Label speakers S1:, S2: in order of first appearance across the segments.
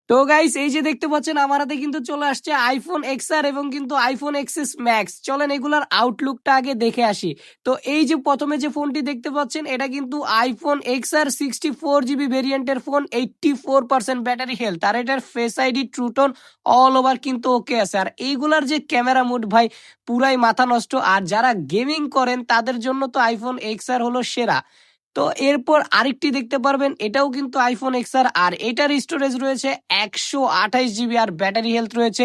S1: তো গাইস এই যে দেখতে পাচ্ছেন আমার হাতে কিন্তু চলে আসছে আইফোন এক্সআর এবং কিন্তু আইফোন এক্সএস ম্যাক্স। চলেন এগুলার আউটলুকটা আগে দেখে আসি। তো এই যে প্রথমে যে ফোনটি দেখতে পাচ্ছেন এটা কিন্তু আইফোন এক্সআর 64 জিবি ভেরিয়েন্টের ফোন, 84% ব্যাটারি হেলথ, আর এটার face ID true tone all over কিন্তু ওকে আছে। আর এইগুলার যে ক্যামেরা মোড ভাই পুরাই মাথা নষ্ট। আর যারা গেমিং করেন তাদের জন্য তো আইফোন এক্সআর হলো সেরা। তো এরপর আরেকটি দেখতে পারবেন, এটাও কিন্তু আইফোন এক্সআর, আর এটার স্টোরেজ রয়েছে 128 জিবি আর ব্যাটারি হেলথ রয়েছে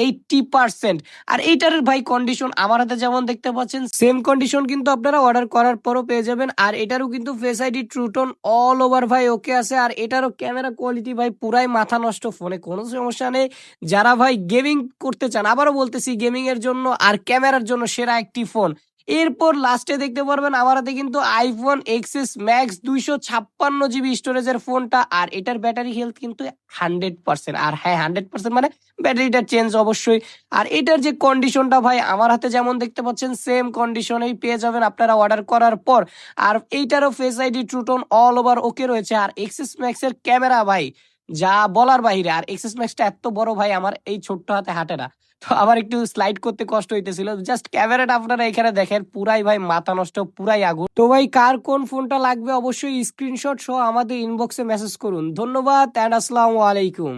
S1: 80%। আর এইটার ভাই কন্ডিশন আমার হাতে যেমন দেখতে পাচ্ছেন সেম কন্ডিশন কিন্তু আপনারা অর্ডার করার পরও পেয়ে যাবেন। আর এটারও কিন্তু face ID true tone all over ভাই ওকে আছে। আর এটারও ক্যামেরা কোয়ালিটি ভাই পুরাই মাথা নষ্ট, ফোনে কোনো সমস্যা নেই। যারা ভাই গেমিং করতে চান, আবারও বলতেছি গেমিং এর জন্য আর ক্যামেরার জন্য সেরা একটি ফোন। এরপর লাস্টে দেখতে পারবেন আমার হাতে কিন্তু আইফোন এক্সএস ম্যাক্স 256 জিবি স্টোরেজের ফোনটা, আর এটার ব্যাটারি হেলথ কিন্তু 100%। আর হ্যাঁ 100% মানে ব্যাটারিটা চেঞ্জ অবশ্যই। আর এটার যে কন্ডিশনটা ভাই আমার হাতে যেমন দেখতে পাচ্ছেন সেম কন্ডিশনেই পেয়ে যাবেন আপনারা অর্ডার করার পর। আর এইটারও face ID true tone all over okay রয়েছে। আর এক্সএস ম্যাক্স এর ক্যামেরা ভাই যা বলার বাহিরে। আর এক্সএস ম্যাক্সটা এত বড় ভাই আমার এই ছোট্ট হাতে হাঁটে না, তো আবার একটু স্লাইড করতে কষ্ট হইতেছিল। জাস্ট ক্যামেরাটা আপনারা এখানে দেখেন পুরাই ভাই মাথা নষ্ট, পুরাই আগুন। তো ভাই কার কোন ফোনটা লাগবে অবশ্যই স্ক্রিনশট সহ আমাদের ইনবক্সে মেসেজ করুন। ধন্যবাদ এন্ড আসসালামু আলাইকুম।